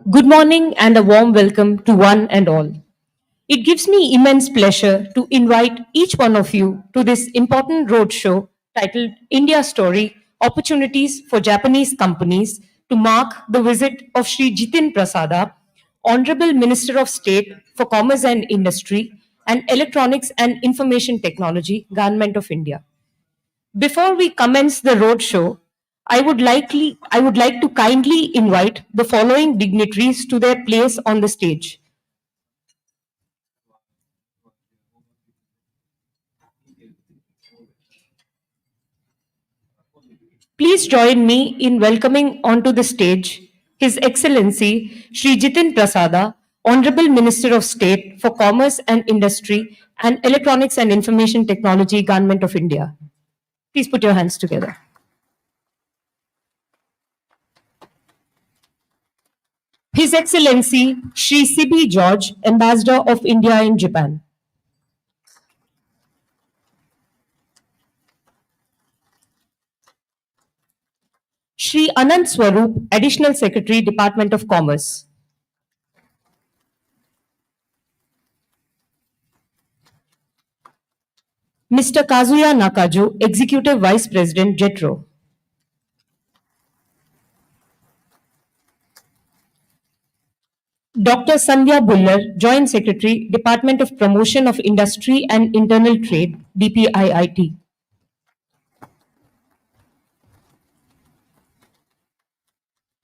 Good morning and a warm welcome to one and all. It gives me immense pleasure to invite each one of you to this important roadshow titled India Story Opportunities for Japanese Companies to mark the visit of Sri Jitin Prasada, Honorable Minister of State for Commerce and Industry and Electronics and Information Technology, Government of India. Before we commence the roadshow, I would like to kindly invite the following dignitaries to their place on the stage. Please join me in welcoming onto the stage His Excellency Sri Jitin Prasada, Honorable Minister of State for Commerce and Industry and Electronics and Information Technology, Government of India. Please put your hands together. His Excellency Sri C.B. George, Ambassador of India in Japan. Sri Anand Swarup, Additional Secretary, Department of Commerce. Mr. Kazuya Nakajo, Executive Vice President, JETRO. Dr. Sandhya Bullar, Joint Secretary, Department of Promotion of Industry and Internal Trade, DPIIT.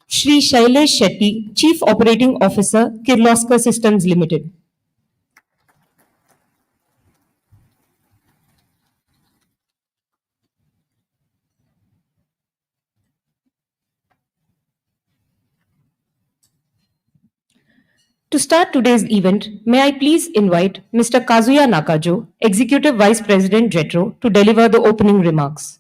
Shri Shailesh Shetty, Chief Operating Officer, Kirloskar Systems Limited. To start today's event, may I please invite Mr. Kazuya Nakajo, Executive Vice President, JETRO, to deliver the opening remarks.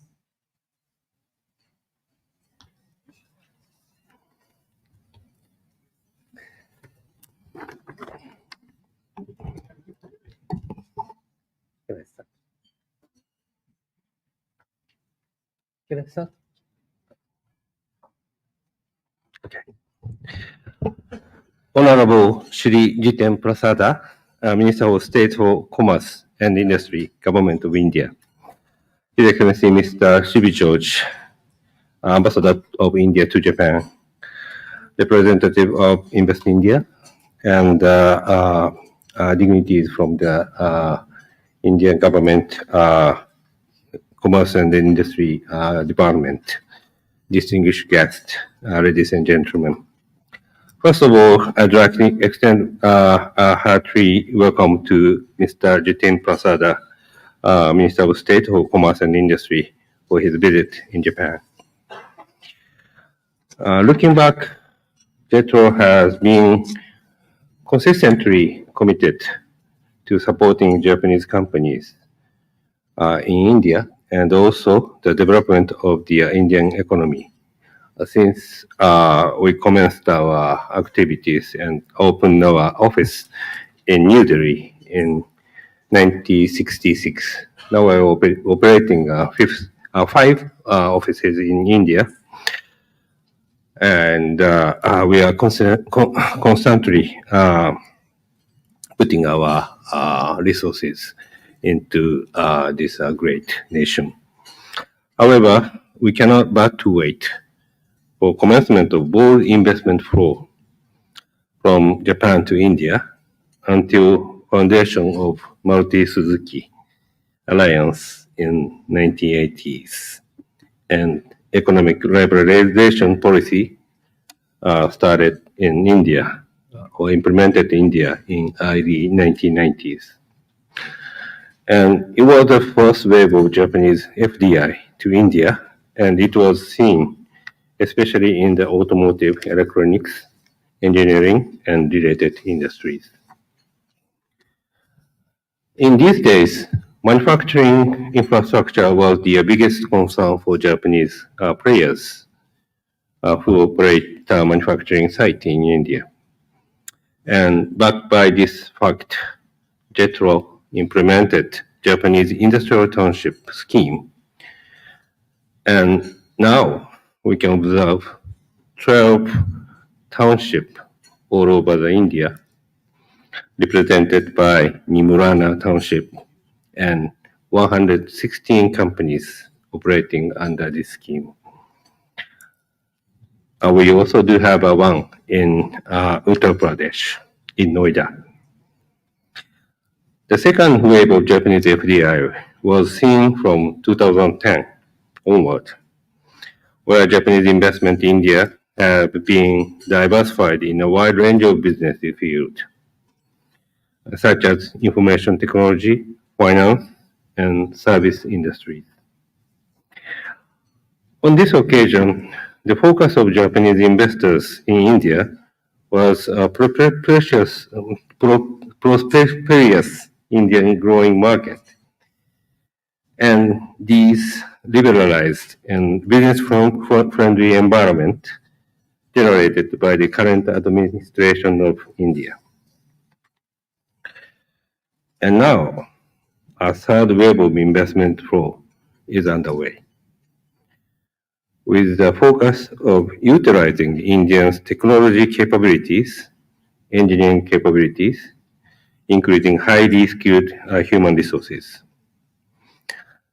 Can I start? Okay. Honorable Shri Jiten Prasada, Minister of State for Commerce and Industry, Government of India. His Excellency Mr. C.B. George, Ambassador of India to Japan, representative of Invest India, and dignitaries from the Indian government Commerce and Industry Department, distinguished guests, ladies and gentlemen. First of all, I'd like to extend a hearty welcome to Mr. Jitin Prasada, Minister of State for Commerce and Industry, for his visit in Japan. Looking back, JETRO has been consistently committed to supporting Japanese companies in India and also the development of the Indian economy. Since we commenced our activities and opened our office in New Delhi in 1966. Now we're operating five offices in India, and we are constantly putting our resources into this great nation. However, we cannot but to wait for commencement of bold investment flow from Japan to India until foundation of Maruti Suzuki Alliance in 1980s and economic liberalization policy started in India or implemented in India in early 1990s. And it was the first wave of Japanese FDI to India, and it was seen especially in the automotive, electronics, engineering, and related industries. In these days, manufacturing infrastructure was the biggest concern for Japanese players who operate manufacturing site in India. And backed by this fact, JETRO implemented Japanese industrial township scheme. And now we can observe 12 township all over the India, represented by Nimurana Township and 116 companies operating under this scheme. We also do have one in Uttar Pradesh, in Noida. The second wave of Japanese FDI was seen from 2010 onward, where Japanese investment in India have been diversified in a wide range of business fields, such as information technology, finance, and service industries. On this occasion, the focus of Japanese investors in India was a prosperous Indian growing market. And these liberalized and business-friendly environment generated by the current administration of India. And now, a third wave of investment flow is underway, with the focus of utilizing Indians' technology capabilities, engineering capabilities, including highly skilled human resources.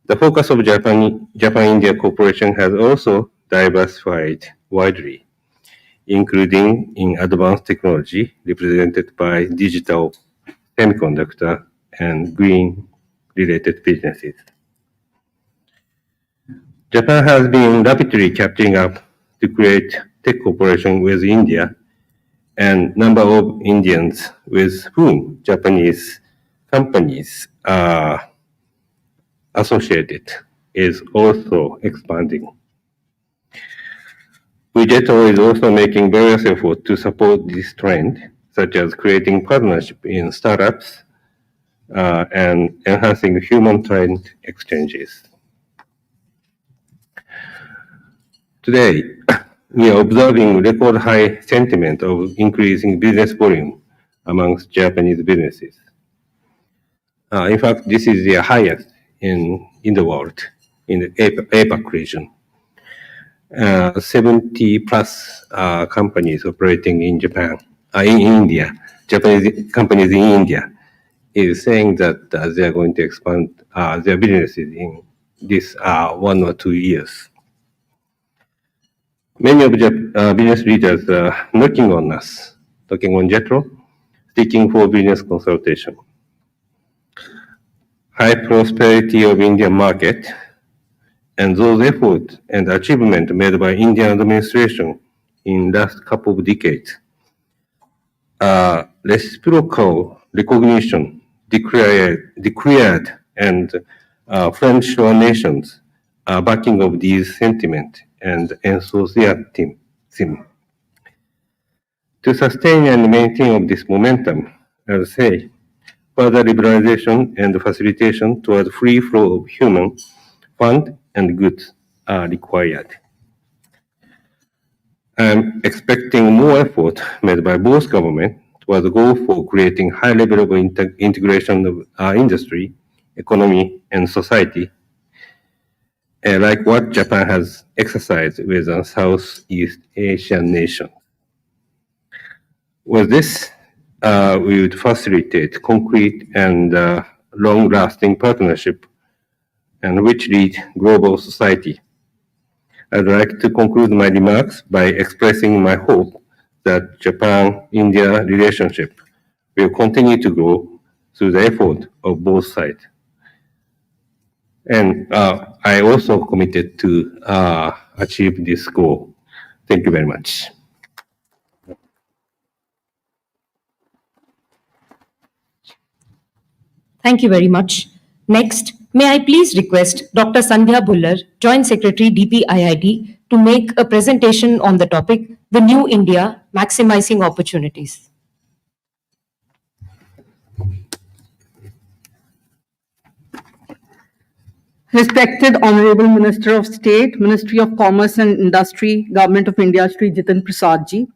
The focus of Japan-India cooperation has also diversified widely, including in advanced technology represented by digital, semiconductor, and green-related businesses. Japan has been rapidly catching up to create tech cooperation with India, and number of Indians with whom Japanese companies are associated is also expanding. WeJetro is also making various efforts to support this trend, such as creating partnership in startups and enhancing human talent exchanges. Today, we are observing record high sentiment of increasing business volume amongst Japanese businesses. In fact, this is the highest in the world, in the APAC region. 70 plus companies operating in Japan, in India, Japanese companies in India, is saying that they are going to expand their businesses in this 1 or 2 years. Many of the business leaders are knocking on us, knocking on JETRO, seeking for business consultation. High prosperity of Indian market and those efforts and achievements made by Indian administration in last couple of decades reciprocal recognition declared and friendship nations backing of these sentiments and enthusiasm. To sustain and maintain this momentum, as I say, further liberalization and facilitation towards free flow of human, fund, and goods are required. I'm expecting more effort made by both governments towards the goal for creating high level of integration of our industry, economy, and society, like what Japan has exercised with a Southeast Asian nation. With this, we would facilitate concrete and long-lasting partnership and which lead global society. I'd like to conclude my remarks by expressing my hope that Japan-India relationship will continue to grow through the effort of both sides. And I also committed to achieve this goal. Thank you very much. Thank you very much. Next, may I please request Dr. Sandhya Bullar, Joint Secretary DPIIT, to make a presentation on the topic The New India Maximizing Opportunities. Respected Honorable Minister of State, Ministry of Commerce and Industry, Government of India, Shri Jitin Prasad ji,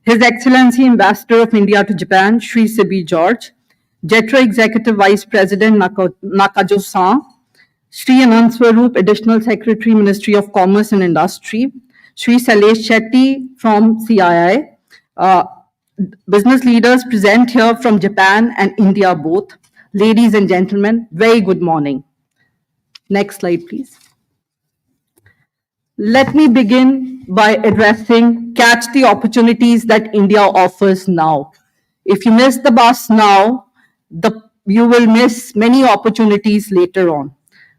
His Excellency Ambassador of India to Japan, Shri Sibi George, JETRO Executive Vice President Nakajo-san, Shri Anand Swaroop, Additional Secretary, Ministry of Commerce and Industry, Shri Salesh Shetty from CII, business leaders present here from Japan and India both. Ladies and gentlemen, very good morning. Next slide, please. Let me begin by addressing catch the opportunities that India offers now. If you miss the bus now, you will miss many opportunities later on.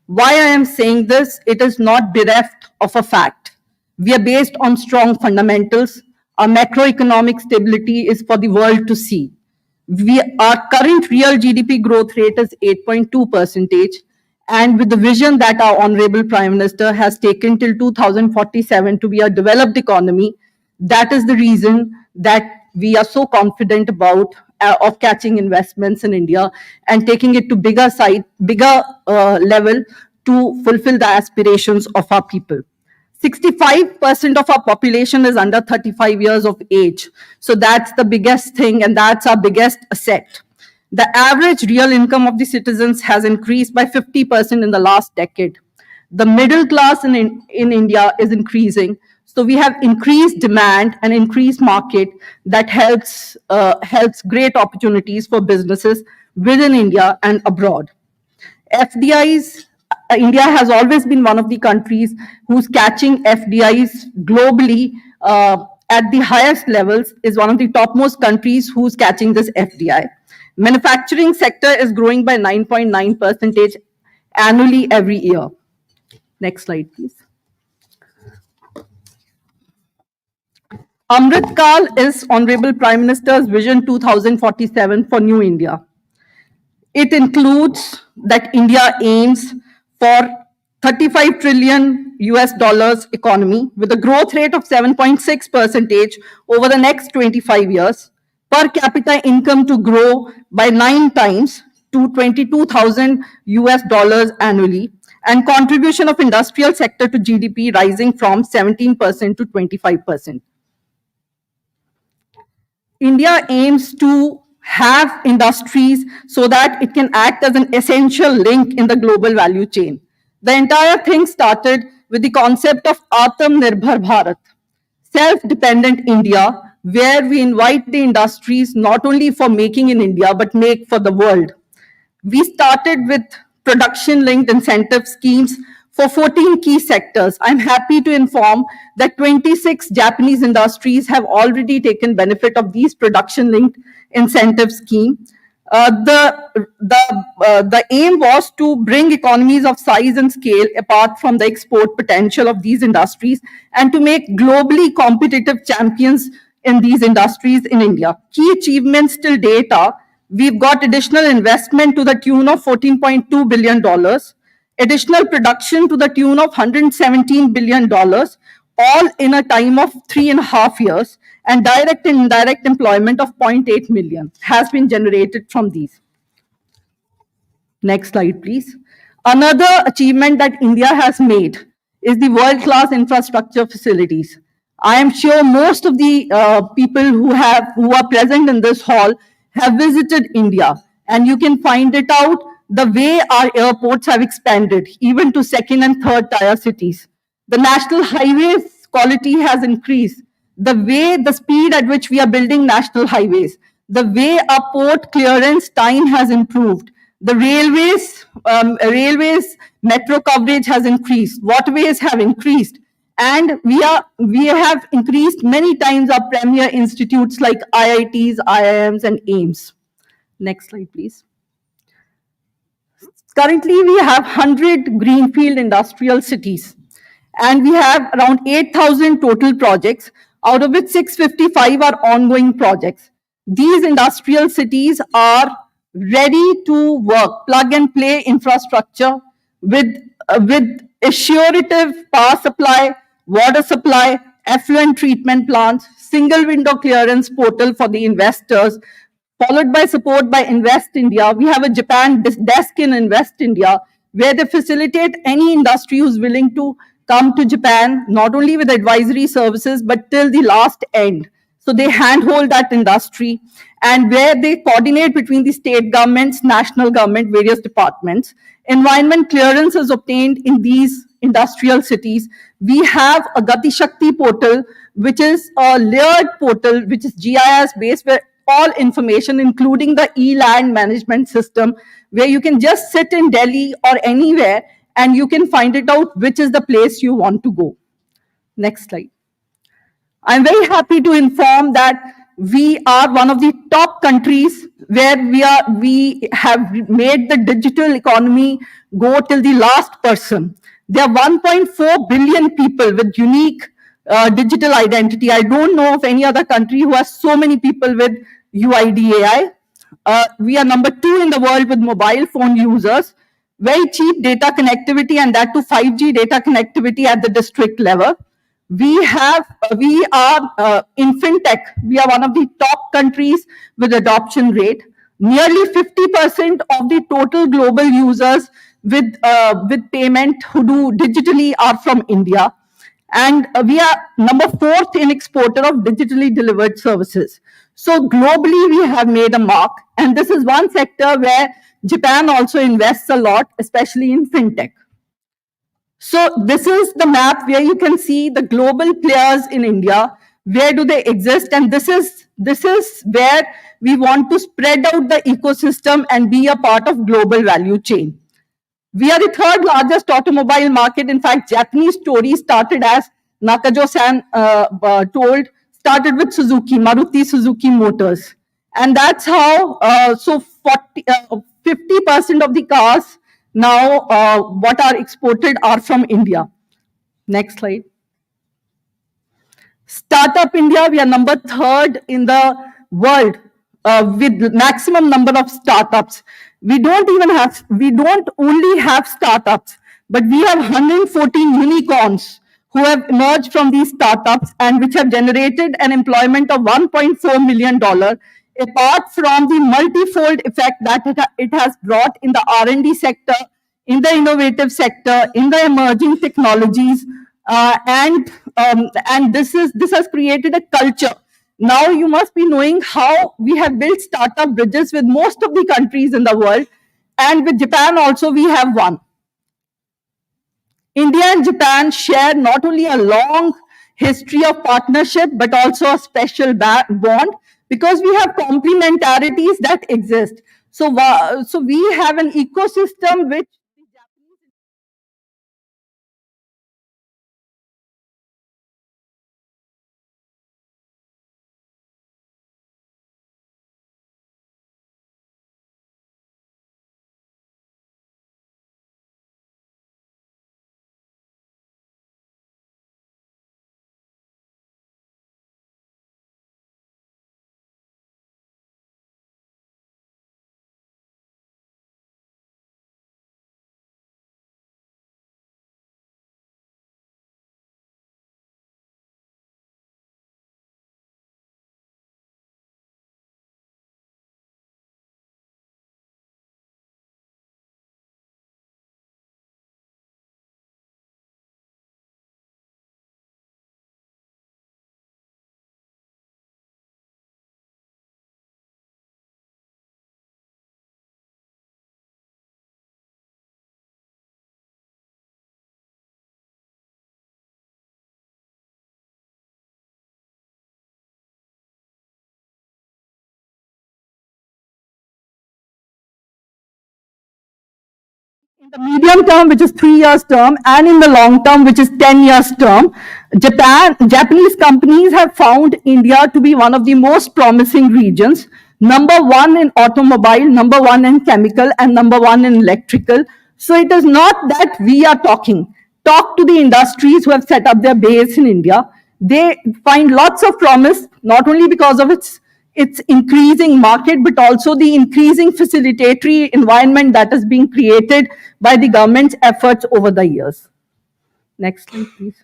Why I am saying this, it is not bereft of a fact. We are based on strong fundamentals. Our macroeconomic stability is for the world to see. Our current real GDP growth rate is 8.2%, and with the vision that our Honorable Prime Minister has taken till 2047 to be a developed economy, that is the reason that we are so confident about of catching investments in India and taking it to bigger level to fulfill the aspirations of our people. 65% of our population is under 35 years of age. So that's the biggest thing, and that's our biggest asset. The average real income of the citizens has increased by 50% in the last decade. The middle class in India is increasing. So we have increased demand and increased market that helps great opportunities for businesses within India and abroad. FDIs, India has always been one of the countries who's catching FDIs globally at the highest levels, is one of the topmost countries who's catching this FDI. Manufacturing sector is growing by 9.9% annually every year. Next slide, please. Amrit Kal is Honorable Prime Minister's Vision 2047 for New India. It includes that India aims for 35 trillion US dollars economy with a growth rate of 7.6% over the next 25 years, per capita income to grow by 9 times to 22,000 US dollars annually, and contribution of industrial sector to GDP rising from 17% to 25%. India aims to have industries so that it can act as an essential link in the global value chain. The entire thing started with the concept of Atmanirbhar Bharat, self-dependent India, where we invite the industries not only for making in India, but make for the world. We started with production-linked incentive schemes for 14 key sectors. I'm happy to inform that 26 Japanese industries have already taken benefit of these production-linked incentive scheme. The aim was to bring economies of size and scale apart from the export potential of these industries and to make globally competitive champions in these industries in India. Key achievements till date are: we've got additional investment to the tune of $14.2 billion, additional production to the tune of $117 billion, all in a time of 3.5 years, and direct and indirect employment of 0.8 million has been generated from these. Next slide, please. Another achievement that India has made is the world-class infrastructure facilities. I am sure most of the people who are present in this hall have visited India, and you can find it out the way our airports have expanded, even to second and third tier cities. The national highways quality has increased. The speed at which we are building national highways, the way our port clearance time has improved, the railways metro coverage has increased, waterways have increased, and we have increased many times our premier institutes like IITs, IIMs, and AIMS. Next slide, please. Currently, we have 100 greenfield industrial cities, and we have around 8,000 total projects, out of which 655 are ongoing projects. These industrial cities are ready to work, plug and play infrastructure with assurative power supply, water supply, effluent treatment plants, single window clearance portal for the investors, followed by support by Invest India. We have a Japan desk in Invest India where they facilitate any industry who's willing to come to Japan, not only with advisory services, but till the last end. So they handhold that industry, and where they coordinate between the state governments, national government, various departments. Environment clearance is obtained in these industrial cities. We have a Gati Shakti portal, which is a layered portal, which is GIS based, where all information, including the e-land management system, where you can just sit in Delhi or anywhere and you can find it out which is the place you want to go. Next slide. I'm very happy to inform that we are one of the top countries where we have made the digital economy go till the last person. There are 1.4 billion people with unique digital identity. I don't know of any other country who has so many people with UIDAI. We are number 2 in the world with mobile phone users. Very cheap data connectivity, and that to 5G data connectivity at the district level. We are in fintech. We are one of the top countries with adoption rate. Nearly 50% of the total global users with payment who do digitally are from India. And we are number 4th in exporter of digitally delivered services. So globally, we have made a mark. And this is one sector where Japan also invests a lot, especially in fintech. So this is the map where you can see the global players in India. Where do they exist? And this is where we want to spread out the ecosystem and be a part of global value chain. We are the 3rd largest automobile market. In fact, Japanese story started, as Nakajo-san told, started with Suzuki, Maruti Suzuki Motors. And that's how, 50% of the cars now what are exported are from India. Next slide. Startup India, we are number 3rd in the world with maximum number of startups. We don't only have startups, but we have 114 unicorns who have emerged from these startups and which have generated an employment of $1.4 million, apart from the multifold effect that it has brought in the R&D sector, in the innovative sector, in the emerging technologies, and this has created a culture. Now you must be knowing how we have built startup bridges with most of the countries in the world, and with Japan also we have one. India and Japan share not only a long history of partnership, but also a special bond, because we have complementarities that exist. So we have an ecosystem which in the medium term, which is 3 years term, and in the long term, which is 10 years term, Japanese companies have found India to be one of the most promising regions. number one in automobile, number one in chemical, and number one in electrical. So it is not that we are talking. Talk to the industries who have set up their base in India. They find lots of promise, not only because of its increasing market, but also the increasing facilitatory environment that is being created by the government's efforts over the years. Next slide, please.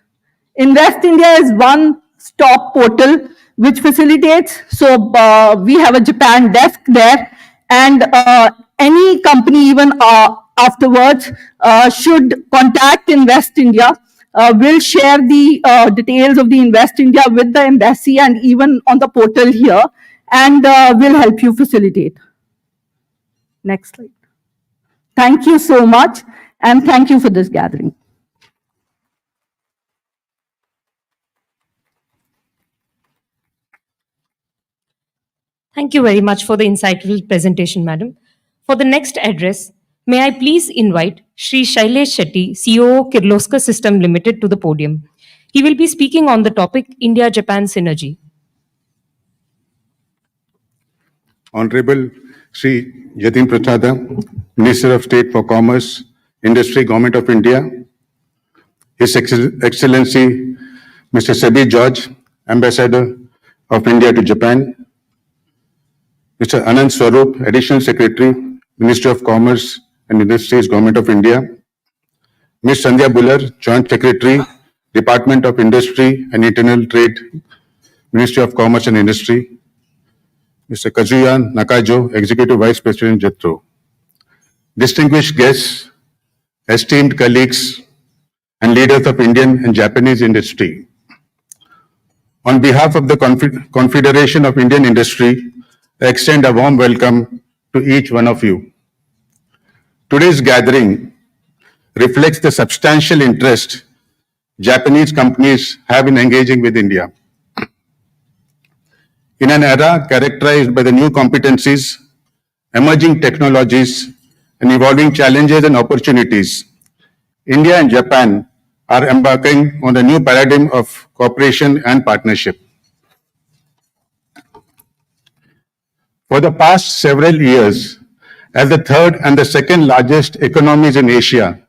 Invest India is one stop portal which facilitates. So we have a Japan desk there, and any company, even afterwards, should contact Invest India. We'll share the details of the Invest India with the embassy and even on the portal here, and we'll help you facilitate. Next slide. Thank you so much, and thank you for this gathering. Thank you very much for the insightful presentation, madam. For the next address, may I please invite Shri Shailesh Shetty, COO Kirloskar System Limited, to the podium. He will be speaking on the topic India-Japan Synergy. Honorable Sri Jatin Prachada, Minister of State for Commerce, Industry, Government of India, His Excellency Mr. Sebi George, Ambassador of India to Japan, Mr. Anand Swarup, Additional Secretary, Ministry of Commerce and Industries, Government of India, Ms. Sandhya Buller, Joint Secretary, Department of Industry and Internal Trade, Ministry of Commerce and Industry, Mr. Kazuya Nakajo, Executive Vice President, JETRO. Distinguished guests, esteemed colleagues, and leaders of Indian and Japanese industry. On behalf of the Confederation of Indian Industry, I extend a warm welcome to each one of you. Today's gathering reflects the substantial interest Japanese companies have in engaging with India. In an era characterized by the new competencies, emerging technologies, and evolving challenges and opportunities, India and Japan are embarking on a new paradigm of cooperation and partnership. For the past several years, as the third and the second largest economies in Asia,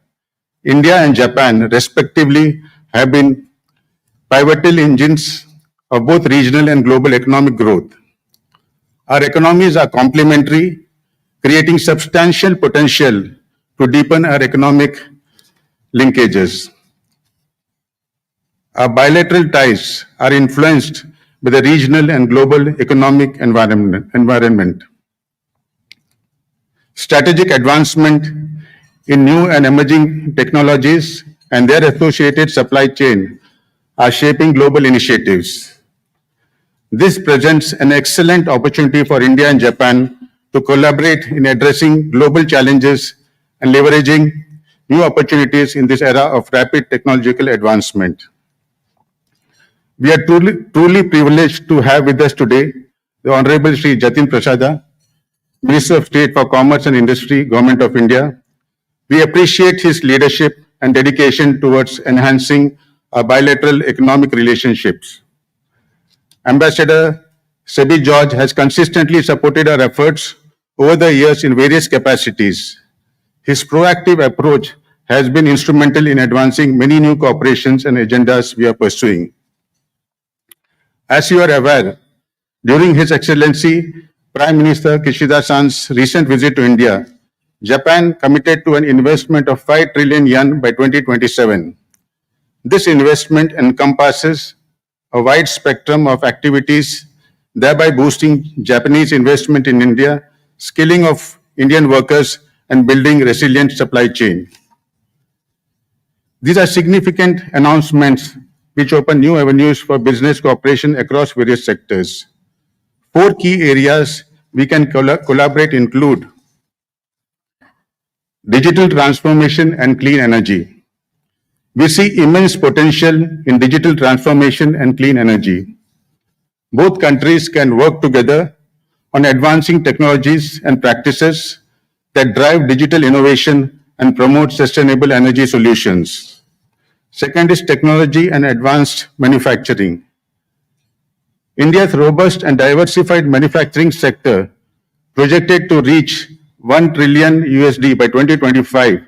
India and Japan respectively have been pivotal engines of both regional and global economic growth. Our economies are complementary, creating substantial potential to deepen our economic linkages. Our bilateral ties are influenced by the regional and global economic environment. Strategic advancement in new and emerging technologies and their associated supply chain are shaping global initiatives. This presents an excellent opportunity for India and Japan to collaborate in addressing global challenges and leveraging new opportunities in this era of rapid technological advancement. We are truly privileged to have with us today the Honorable Sri Jatin Prasada, Minister of State for Commerce and Industry, Government of India. We appreciate his leadership and dedication towards enhancing our bilateral economic relationships. Ambassador Sebi George has consistently supported our efforts over the years in various capacities. His proactive approach has been instrumental in advancing many new cooperations and agendas we are pursuing. As you are aware, during His Excellency Prime Minister Kishida-san's recent visit to India, Japan committed to an investment of 5 trillion yen by 2027. This investment encompasses a wide spectrum of activities, thereby boosting Japanese investment in India, skilling of Indian workers, and building resilient supply chain. These are significant announcements which open new avenues for business cooperation across various sectors. 4 key areas we can collaborate include digital transformation and clean energy. We see immense potential in digital transformation and clean energy. Both countries can work together on advancing technologies and practices that drive digital innovation and promote sustainable energy solutions. Second is technology and advanced manufacturing. India's robust and diversified manufacturing sector projected to reach 1 trillion USD by 2025,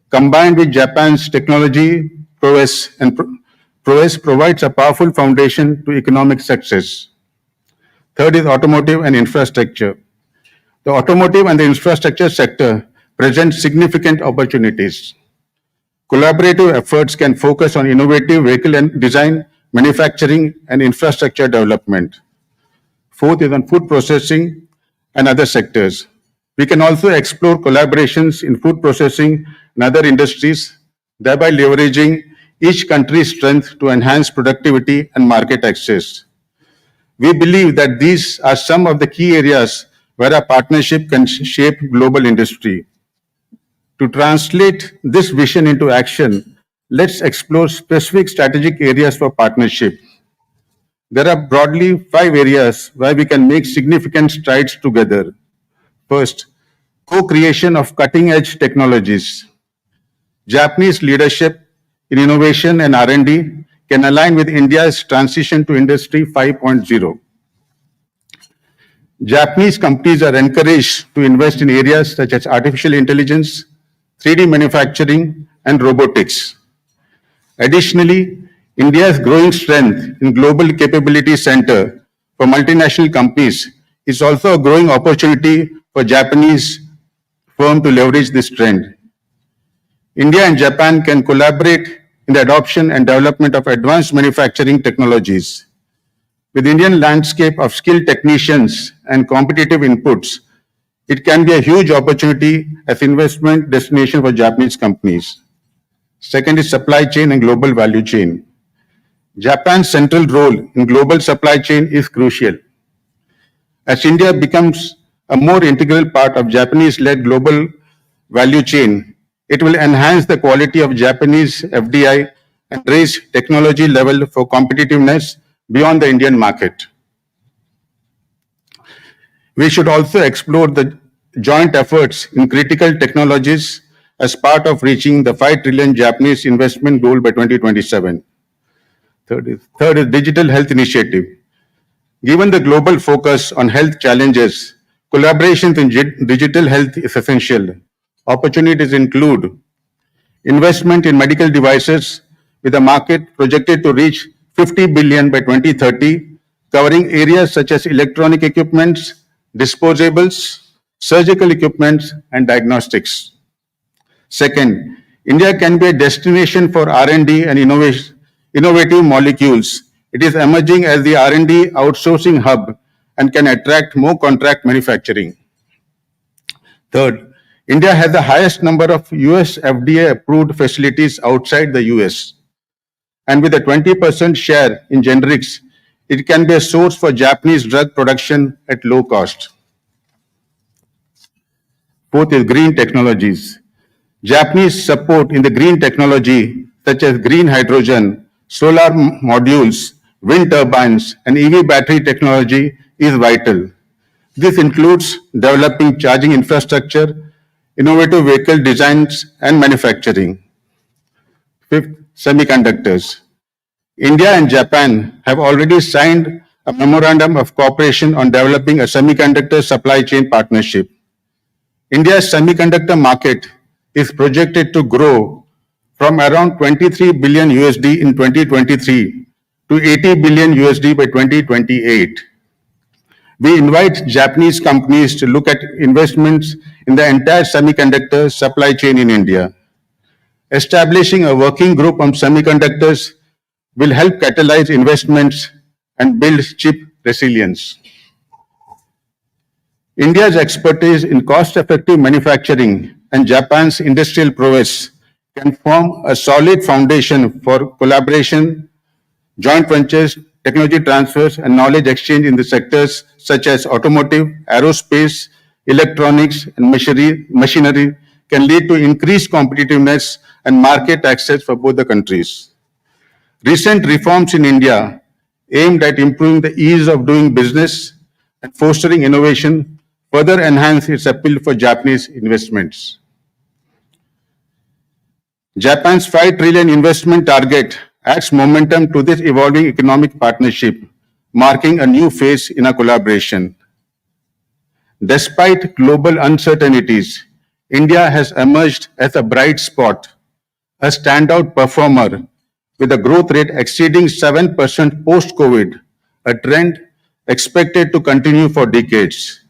combined with Japan's technology prowess provides a powerful foundation to economic success. Third is automotive and infrastructure. The automotive and the infrastructure sector present significant opportunities. Collaborative efforts can focus on innovative vehicle and design, manufacturing, and infrastructure development. Fourth is on food processing and other sectors. We can also explore collaborations in food processing and other industries, thereby leveraging each country's strength to enhance productivity and market access. We believe that these are some of the key areas where a partnership can shape global industry. To translate this vision into action, let's explore specific strategic areas for partnership. There are broadly 5 areas where we can make significant strides together. First, co-creation of cutting-edge technologies. Japanese leadership in innovation and R&D can align with India's transition to Industry 5.0. Japanese companies are encouraged to invest in areas such as artificial intelligence, 3D manufacturing, and robotics. Additionally, India's growing strength in Global Capability Center for multinational companies is also a growing opportunity for Japanese firms to leverage this trend. India and Japan can collaborate in the adoption and development of advanced manufacturing technologies. With Indian landscape of skilled technicians and competitive inputs, it can be a huge opportunity as investment destination for Japanese companies. Second is supply chain and global value chain. Japan's central role in global supply chain is crucial. As India becomes a more integral part of Japanese-led global value chain, it will enhance the quality of Japanese FDI and raise technology level for competitiveness beyond the Indian market. We should also explore the joint efforts in critical technologies as part of reaching the 5 trillion Japanese investment goal by 2027. Third is digital health initiative. Given the global focus on health challenges, collaboration in digital health is essential. Opportunities include investment in medical devices with a market projected to reach 50 billion by 2030, covering areas such as electronic equipments, disposables, surgical equipments, and diagnostics. Second, India can be a destination for R&D and innovative molecules. It is emerging as the R&D outsourcing hub and can attract more contract manufacturing. Third, India has the highest number of US FDA approved facilities outside the US. And with a 20% share in generics, it can be a source for Japanese drug production at low cost. Fourth is green technologies. Japanese support in the green technology, such as green hydrogen, solar modules, wind turbines, and EV battery technology is vital. This includes developing charging infrastructure, innovative vehicle designs, and manufacturing. Fifth, semiconductors. India and Japan have already signed a memorandum of cooperation on developing a semiconductor supply chain partnership. India's semiconductor market is projected to grow from around 23 billion USD in 2023 to 80 billion USD by 2028. We invite Japanese companies to look at investments in the entire semiconductor supply chain in India. Establishing a working group on semiconductors will help catalyze investments and build chip resilience. India's expertise in cost-effective manufacturing and Japan's industrial prowess can form a solid foundation for collaboration, joint ventures, technology transfers, and knowledge exchange in the sectors such as automotive, aerospace, electronics, and machinery can lead to increased competitiveness and market access for both the countries. Recent reforms in India aimed at improving the ease of doing business and fostering innovation further enhance its appeal for Japanese investments. Japan's 5 trillion investment target adds momentum to this evolving economic partnership, marking a new phase in our collaboration. Despite global uncertainties, India has emerged as a bright spot, a standout performer with a growth rate exceeding 7% post-COVID, a trend expected to continue for decades.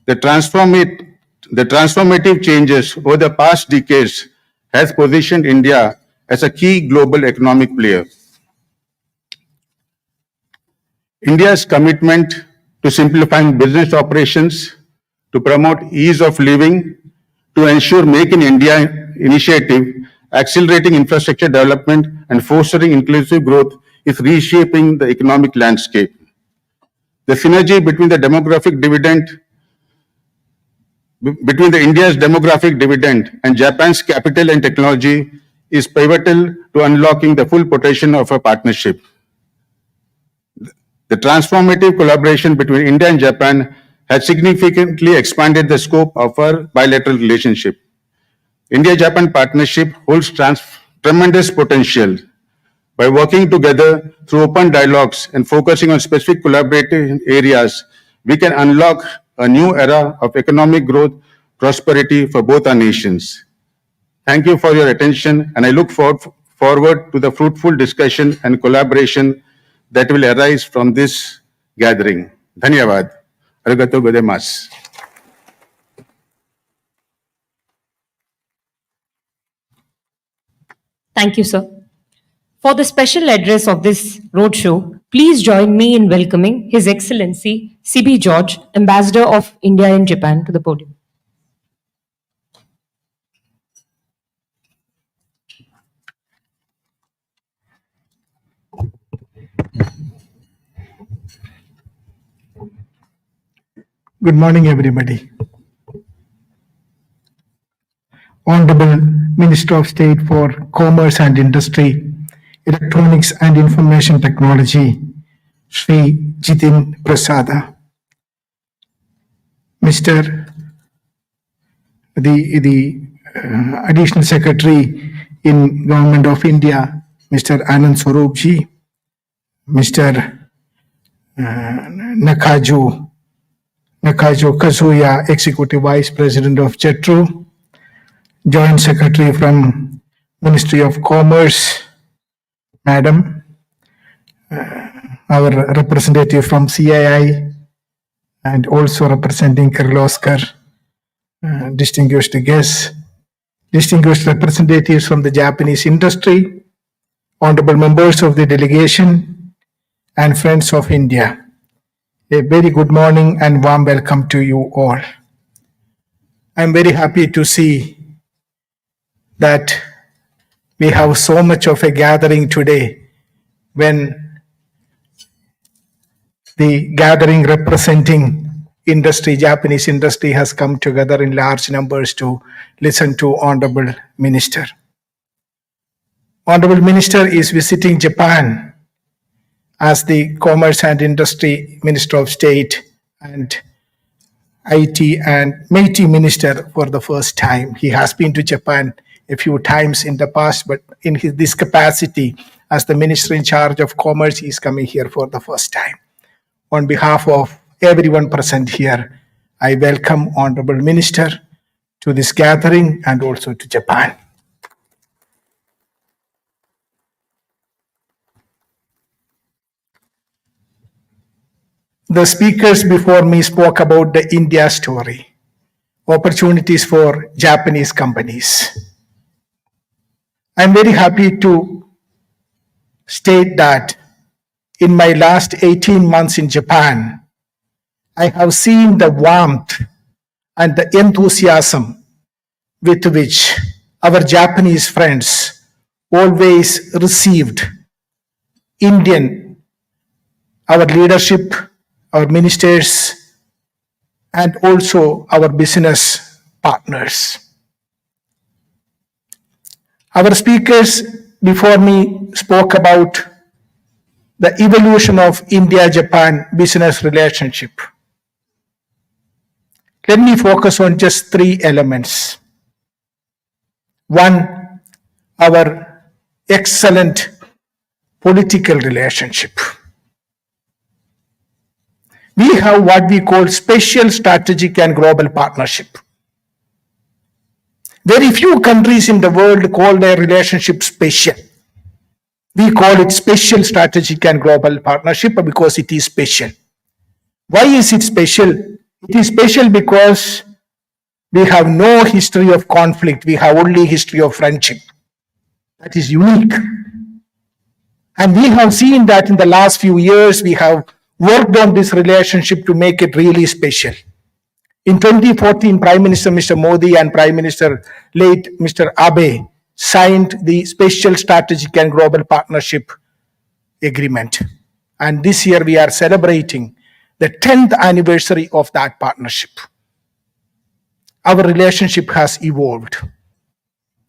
The transformative changes over the past decades has positioned India as a key global economic player. India's commitment to simplifying business operations, to promote ease of living, to ensure Make in India initiative, accelerating infrastructure development and fostering inclusive growth is reshaping the economic landscape. The synergy between India's demographic dividend and Japan's capital and technology is pivotal to unlocking the full potential of a partnership. The transformative collaboration between India and Japan has significantly expanded the scope of our bilateral relationship. India-Japan partnership holds tremendous potential. By working together through open dialogues and focusing on specific collaborative areas, we can unlock a new era of economic growth, prosperity for both our nations. Thank you for your attention, and I look forward to the fruitful discussion and collaboration that will arise from this gathering. Dhanyavad. Arigato gozaimasu. Thank you, sir. For the special address of this roadshow, please join me in welcoming His Excellency C.B. George, Ambassador of India in Japan, to the podium. Good morning, everybody. Honorable Minister of State for Commerce and Industry, Electronics and Information Technology, Sri Jitin Prasada. Mr. the Additional Secretary in Government of India, Mr. Anand Swaroopji, Mr. Nakajo Kazuya, Executive Vice President of JETRO, Joint Secretary from Ministry of Commerce, Madam, our representative from CII, and also representing Kirloskar, distinguished guests, distinguished representatives from the Japanese industry, honorable members of the delegation, and friends of India. A very good morning and warm welcome to you all. I'm very happy to see that we have so much of a gathering today when the gathering representing industry, Japanese industry, has come together in large numbers to listen to Honorable Minister. Honorable Minister is visiting Japan as the Commerce and Industry Minister of State and IT and MeitY Minister for the first time. He has been to Japan a few times in the past, but in this capacity as the Minister in charge of Commerce, he is coming here for the first time. On behalf of everyone present here, I welcome Honorable Minister to this gathering and also to Japan. The speakers before me spoke about the India story, opportunities for Japanese companies. I'm very happy to state that in my last 18 months in Japan, I have seen the warmth and the enthusiasm with which our Japanese friends always received our leadership, our ministers, and also our business partners. Our speakers before me spoke about the evolution of India-Japan business relationship. Let me focus on just three elements. One, our excellent political relationship. we have what we call special strategic and global partnership. Very few countries in the world call their relationship special. We call it special strategic and global partnership because it is special. Why is it special? It is special because we have no history of conflict. We have only history of friendship. That is unique. And we have seen that in the last few years, we have worked on this relationship to make it really special. In 2014, Prime Minister Mr. Modi and Prime Minister late Mr. Abe signed the Special Strategic and Global Partnership Agreement. And this year we are celebrating the 10th anniversary of that partnership. Our relationship has evolved.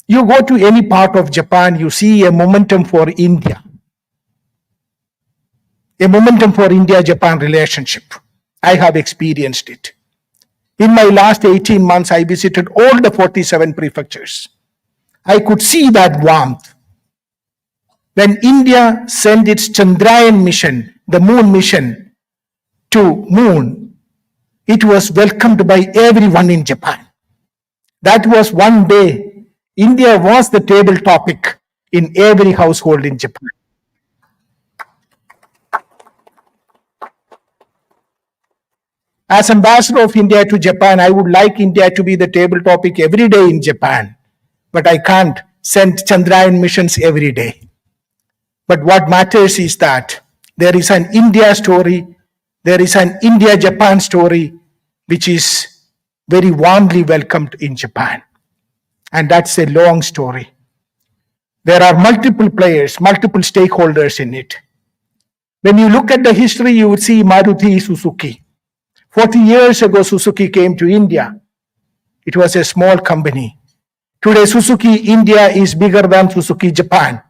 You go to any part of Japan, you see a momentum for India. A momentum for India-Japan relationship. I have experienced it. In my last 18 months, I visited all the 47 prefectures. I could see that warmth. When India sent its Chandrayaan mission, the moon mission, to moon, it was welcomed by everyone in Japan. That was one day. India was the table topic in every household in Japan. As ambassador of India to Japan, I would like India to be the table topic every day in Japan. But I can't send Chandrayaan missions every day. But what matters is that there is an India story, there is an India-Japan story, which is very warmly welcomed in Japan. And that's a long story. There are multiple players, multiple stakeholders in it. When you look at the history, you would see Maruti Suzuki. 40 years ago, Suzuki came to India. It was a small company. Today, Suzuki India is bigger than Suzuki Japan.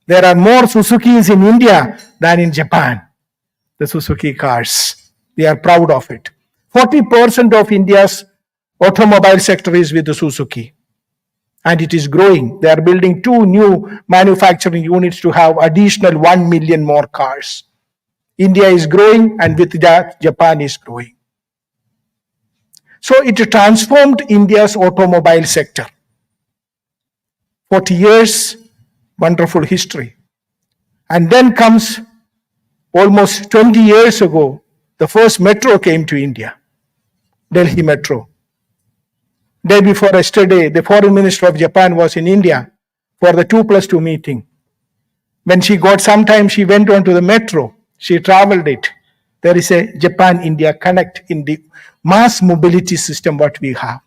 There are more Suzukis in India than in Japan. The Suzuki cars. We are proud of it. 40% of India's automobile sector is with the Suzuki. And it is growing. They are building 2 new manufacturing units to have additional 1 million more cars. India is growing, and with that, Japan is growing. So it transformed India's automobile sector. 40 years, wonderful history. And then comes almost 20 years ago, the first metro came to India, Delhi Metro. Day before yesterday, the foreign minister of Japan was in India for the 2+2 meeting. When she got some time, she went on to the metro. She traveled it. There is a Japan-India connect in the mass mobility system what we have.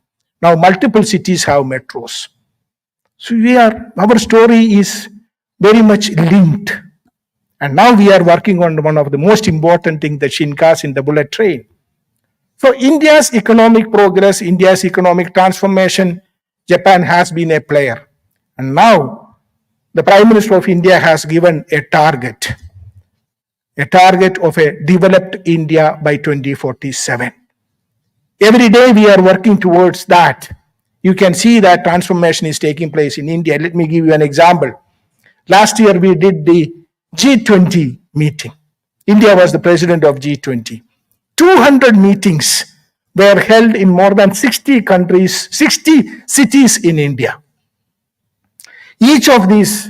Now multiple cities have metros. So our story is very much linked. And now we are working on one of the most important things, the Shinkansen, the bullet train. So India's economic progress, India's economic transformation, Japan has been a player. And now the Prime Minister of India has given a target of a developed India by 2047. Every day we are working towards that. You can see that transformation is taking place in India. Let me give you an example. Last year we did the G20 meeting. India was the president of G20. 200 meetings were held in more than 60 countries, 60 cities in India. Each of these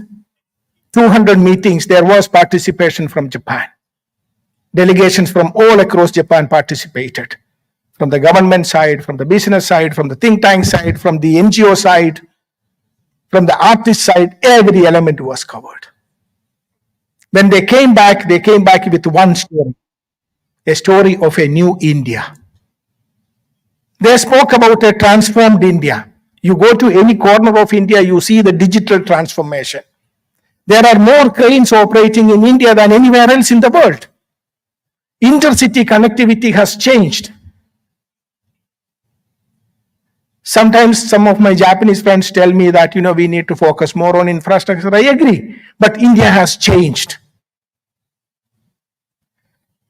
200 meetings, there was participation from Japan. Delegations from all across Japan participated. From the government side, from the business side, from the think tank side, from the NGO side, from the artist side, every element was covered. When they came back with one story, a story of a new India. They spoke about a transformed India. You go to any corner of India, you see the digital transformation. There are more cranes operating in India than anywhere else in the world. Intercity connectivity has changed. Sometimes some of my Japanese friends tell me that, we need to focus more on infrastructure. I agree, but India has changed.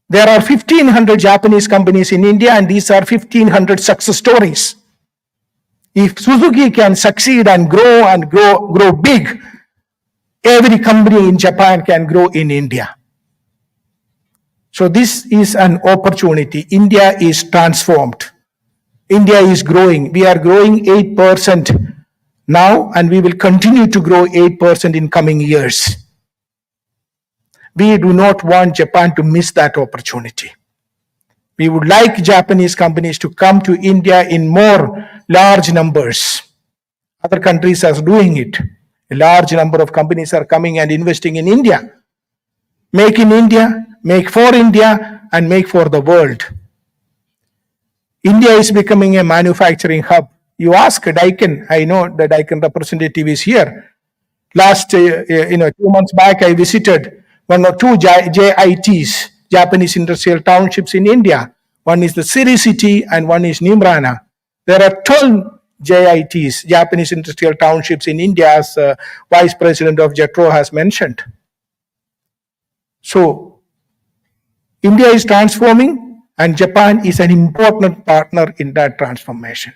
There are 1,500 Japanese companies in India, and these are 1,500 success stories. If Suzuki can succeed and grow big, every company in Japan can grow in India. So this is an opportunity. India is transformed. India is growing. We are growing 8% now, and we will continue to grow 8% in coming years. We do not want Japan to miss that opportunity. We would like Japanese companies to come to India in more large numbers. Other countries are doing it. A large number of companies are coming and investing in India. Make in India, make for India, and make for the world. India is becoming a manufacturing hub. You ask Daikin, I know the Daikin representative is here. Last, 2 months back, I visited one or two JITs, Japanese Industrial Townships in India. One is the Siri City and one is Nimrana. There are 12 JITs, Japanese Industrial Townships in India, as Vice President of JETRO has mentioned. So, India is transforming and Japan is an important partner in that transformation.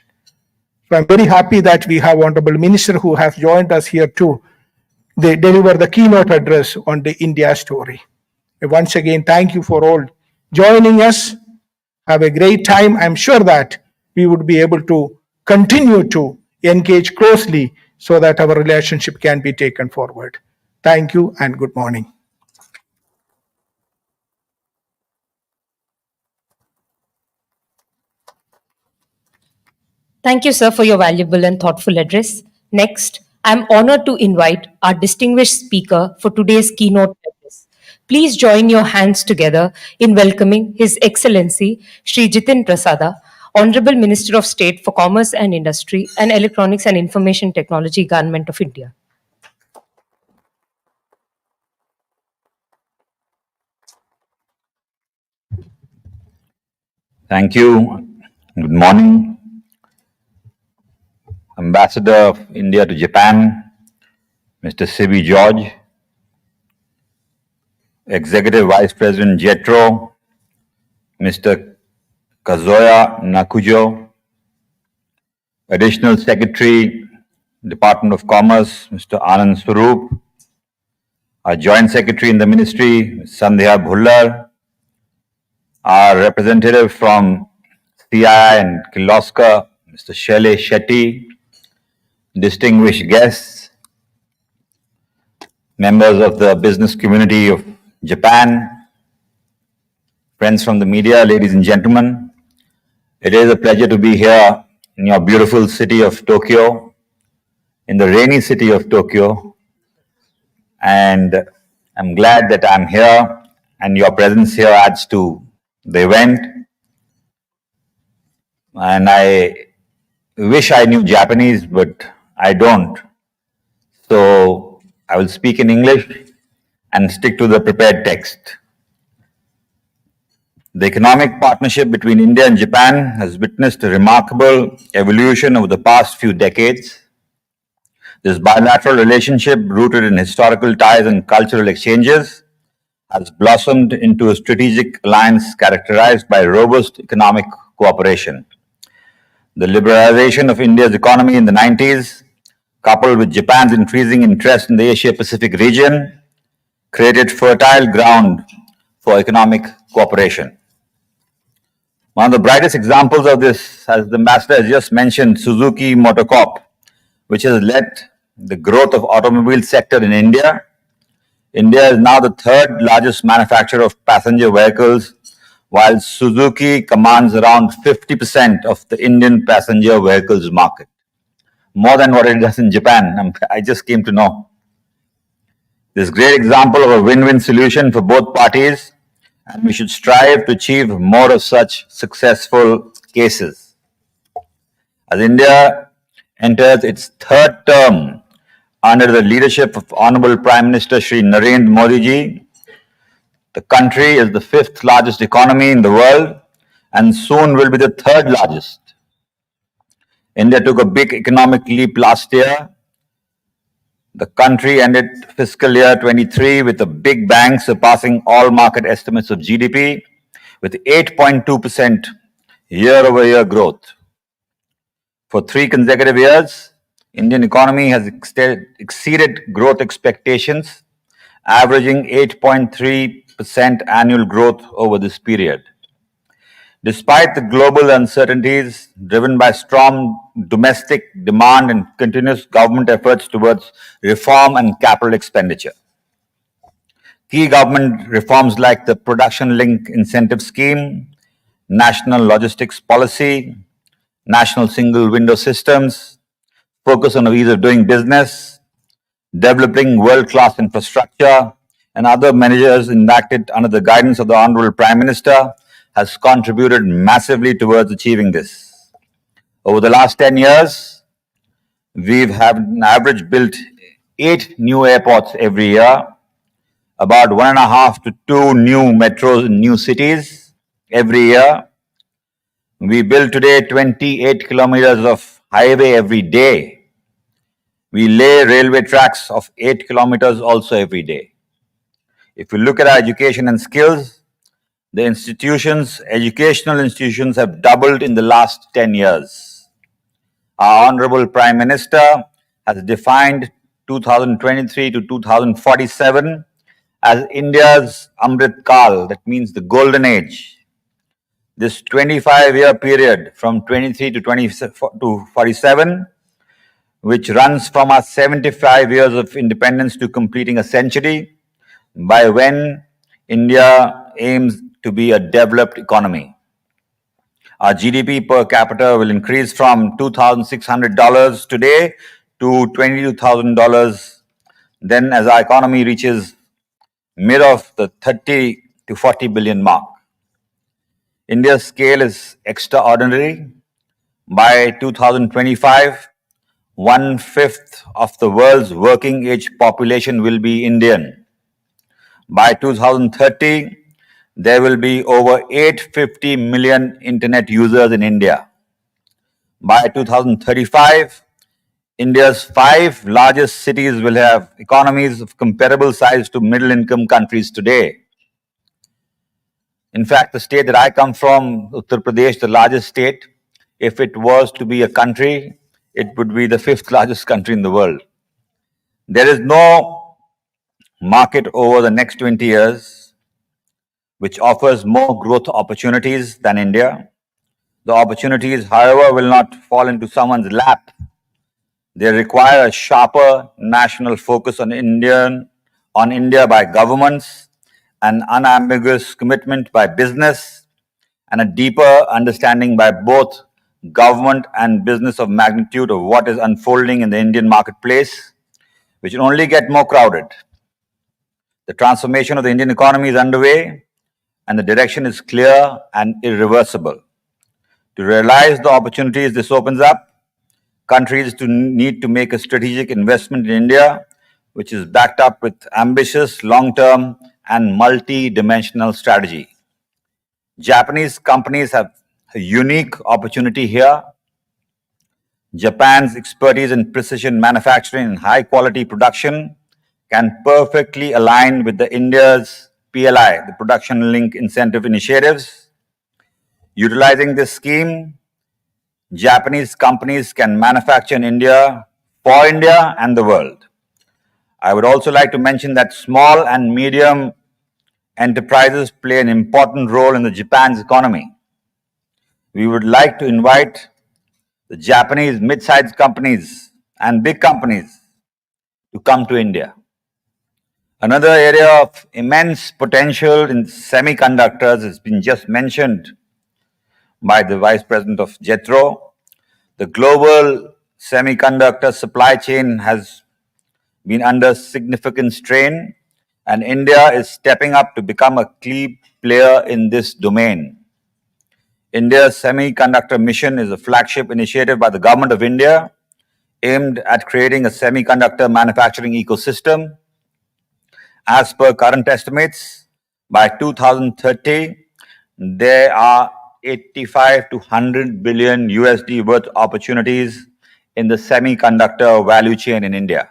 So I'm very happy that we have Honorable Minister who has joined us here too. They deliver the keynote address on the India story. Once again, thank you for all joining us. Have a great time. I'm sure that we would be able to continue to engage closely so that our relationship can be taken forward. Thank you and good morning. Thank you, sir, for your valuable and thoughtful address. Next, I'm honored to invite our distinguished speaker for today's keynote address. Please join your hands together in welcoming His Excellency Shri Jitin Prasada, Honorable Minister of State for Commerce and Industry and Electronics and Information Technology, Government of India. Thank you. Good morning. Ambassador of India to Japan, Mr. Sibi George, Executive Vice President JETRO, Mr. Kazuya Nakujo, Additional Secretary, Department of Commerce, Mr. Anand Swarup, our Joint Secretary in the Ministry, Ms. Sandhya Bhullar, our representative from CII and Kirloskar, Mr. Shailesh Shetty, distinguished guests, members of the business community of Japan, friends from the media, ladies and gentlemen. It is a pleasure to be here in your beautiful city of Tokyo, in the rainy city of Tokyo, and I'm glad that I'm here and your presence here adds to the event. And I wish I knew Japanese, but I don't. So I will speak in English and stick to the prepared text. The economic partnership between India and Japan has witnessed a remarkable evolution over the past few decades. This bilateral relationship, rooted in historical ties and cultural exchanges, has blossomed into a strategic alliance characterized by robust economic cooperation. The liberalization of India's economy in the 90s, coupled with Japan's increasing interest in the Asia-Pacific region, created fertile ground for economic cooperation. One of the brightest examples of this, as the ambassador has just mentioned, Suzuki Motor Corp, which has led the growth of automobile sector in India. India is now the third largest manufacturer of passenger vehicles, while Suzuki commands around 50% of the Indian passenger vehicles market. More than what it does in Japan, I just came to know. This is a great example of a win-win solution for both parties, and we should strive to achieve more of such successful cases. As India enters its third term under the leadership of Honorable Prime Minister Shri Narendra Modi ji, the country is the fifth largest economy in the world and soon will be the third largest. India took a big economic leap last year. The country ended fiscal year 23 with a big bang, surpassing all market estimates of GDP with 8.2% year-over-year growth. For 3 consecutive years, Indian economy has exceeded growth expectations, averaging 8.3% 8% annual growth over this period. Despite the global uncertainties driven by strong domestic demand and continuous government efforts towards reform and capital expenditure. Key government reforms like the Production Linked Incentive Scheme, National Logistics Policy, National Single Window Systems, focus on ease of doing business, developing world-class infrastructure, and other measures enacted under the guidance of the Honorable Prime Minister has contributed massively towards achieving this. Over the last 10 years, we've had an average built 8 new airports every year, about 1.5 to 2 new metros in new cities every year. We build today 28 kilometers of highway every day. We lay railway tracks of 8 kilometers also every day. If you look at our education and skills, the educational institutions have doubled in the last 10 years. Our Honorable Prime Minister has defined 2023 to 2047 as India's Amrit Kal, that means the golden age. This 25-year period from 23 to 47, which runs from our 75 years of independence to completing a century, by when India aims to be a developed economy. Our GDP per capita will increase from $2,600 today to $22,000 then as our economy reaches mid of the 30 to 40 billion mark. India's scale is extraordinary. By 2025, 1/5 of the world's working age population will be Indian. By 2030, there will be over 850 million internet users in India. By 2035, India's 5 largest cities will have economies of comparable size to middle-income countries today. In fact, the state that I come from, Uttar Pradesh, the largest state, if it was to be a country, it would be the 5th largest country in the world. There is no market over the next 20 years which offers more growth opportunities than India. The opportunities, however, will not fall into someone's lap. They require a sharper national focus on India by governments, an unambiguous commitment by business, and a deeper understanding by both government and business of magnitude of what is unfolding in the Indian marketplace, which will only get more crowded. The transformation of the Indian economy is underway, and the direction is clear and irreversible. To realize the opportunities this opens up, countries need to make a strategic investment in India, which is backed up with ambitious, long-term, and multi-dimensional strategy. Japanese companies have a unique opportunity here. Japan's expertise in precision manufacturing and high-quality production can perfectly align with India's PLI, the Production Linked Incentive Initiatives. Utilizing this scheme, Japanese companies can manufacture in India for India and the world. I would also like to mention that small and medium enterprises play an important role in Japan's economy. We would like to invite the Japanese mid-sized companies and big companies to come to India. Another area of immense potential in semiconductors has been just mentioned by the Vice President of JETRO. The global semiconductor supply chain has been under significant strain, and India is stepping up to become a key player in this domain. India's semiconductor mission is a flagship initiative by the Government of India aimed at creating a semiconductor manufacturing ecosystem. As per current estimates, by 2030, there are 85 to 100 billion USD worth opportunities in the semiconductor value chain in India.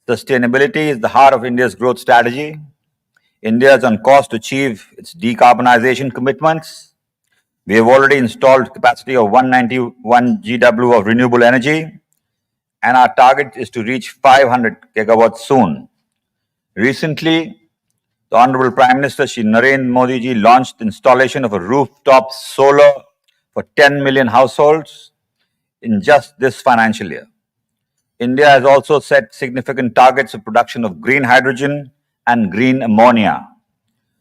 Sustainability is the heart of India's growth strategy. India is on course to achieve its decarbonization commitments. We have already installed capacity of 191 GW of renewable energy, and our target is to reach 500 gigawatts soon. Recently, The Honorable Prime Minister Shri Narendra Modi ji launched the installation of a rooftop solar for 10 million households in just this financial year. India has also set significant targets of production of green hydrogen and green ammonia.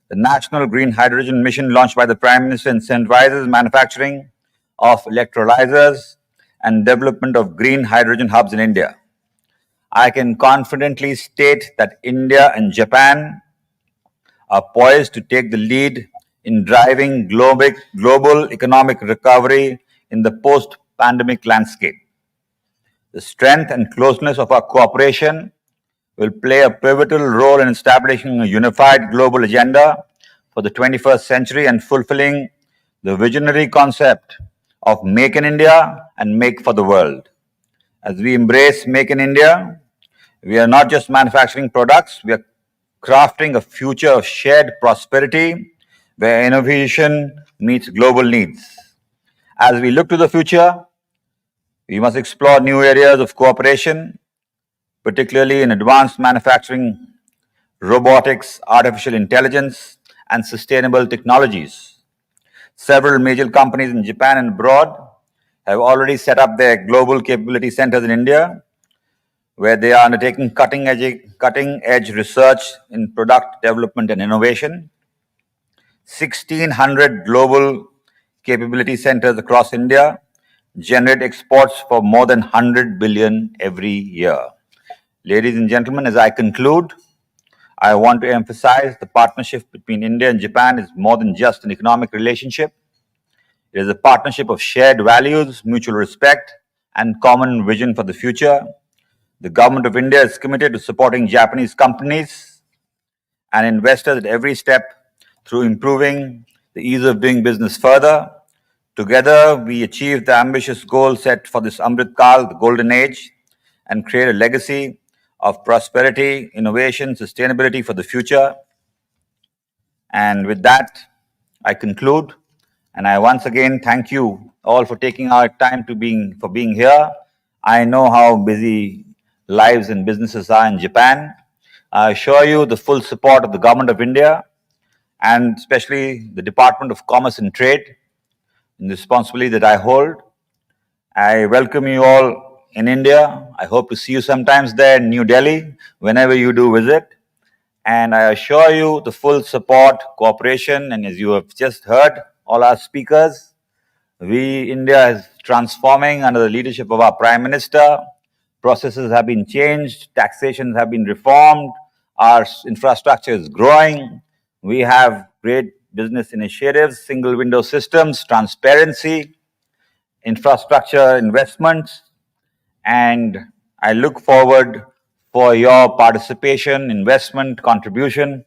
The National Green Hydrogen Mission launched by the Prime Minister incentivizes manufacturing of electrolyzers and development of green hydrogen hubs in India. I can confidently state that India and Japan are poised to take the lead in driving global economic recovery in the post-pandemic landscape. The strength and closeness of our cooperation will play a pivotal role in establishing a unified global agenda for the 21st century and fulfilling the visionary concept of Make in India and Make for the World. As we embrace Make in India, we are not just manufacturing products, we are crafting a future of shared prosperity where innovation meets global needs. As we look to the future, we must explore new areas of cooperation, particularly in advanced manufacturing, robotics, artificial intelligence, and sustainable technologies. Several major companies in Japan and abroad have already set up their global capability centers in India, where they are undertaking cutting-edge research in product development and innovation. 1,600 global capability centers across India generate exports for more than 100 billion every year. Ladies and gentlemen, as I conclude, I want to emphasize the partnership between India and Japan is more than just an economic relationship. It is a partnership of shared values, mutual respect, and common vision for the future. The Government of India is committed to supporting Japanese companies and investors at every step through improving the ease of doing business further. Together, we achieve the ambitious goal set for this Amrit Kal, the golden age, and create a legacy of prosperity, innovation, sustainability for the future. And with that, I conclude. And I once again thank you all for taking our time for being here. I know how busy lives and businesses are in Japan. I assure you the full support of the Government of India and especially the Department of Commerce and Trade in the responsibility that I hold. I welcome you all in India. I hope to see you sometimes there in New Delhi, whenever you do visit. And I assure you the full support, cooperation, and as you have just heard, all our speakers, India is transforming under the leadership of our Prime Minister. Processes have been changed, taxations have been reformed, our infrastructure is growing. We have great business initiatives, single window systems, transparency, infrastructure investments, and I look forward for your participation, investment, contribution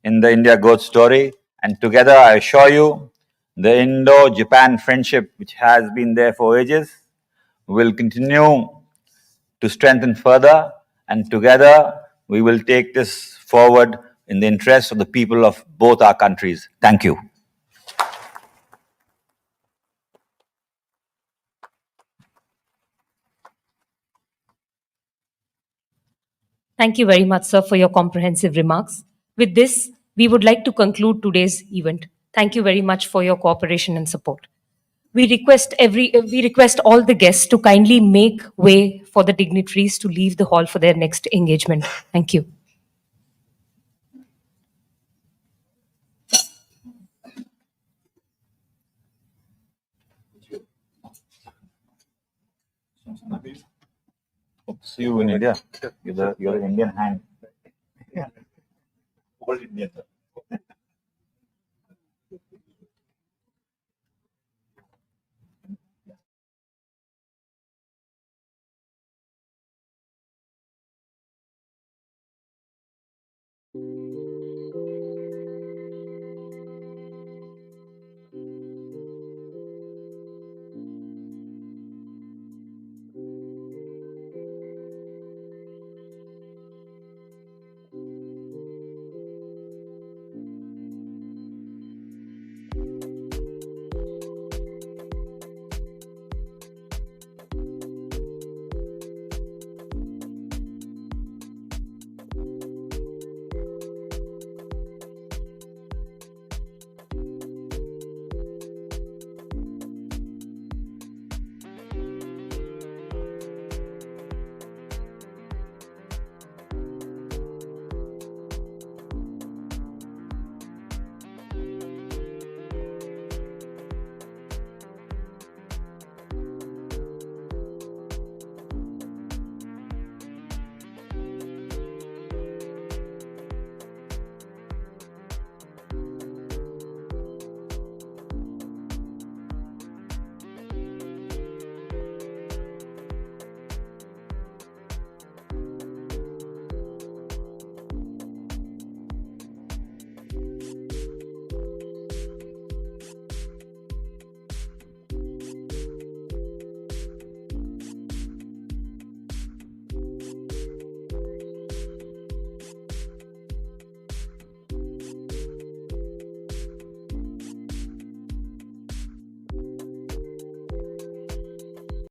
in the India growth story. And together, I assure you, the Indo-Japan friendship, which has been there for ages, will continue to strengthen further. And together, we will take this forward in the interest of the people of both our countries. Thank you. Thank you very much, sir, for your comprehensive remarks. With this, we would like to conclude today's event. Thank you very much for your cooperation and support. We request all the guests to kindly make way for the dignitaries to leave the hall for their next engagement. Thank you. See you in India. You're the Indian hand. Old Indian.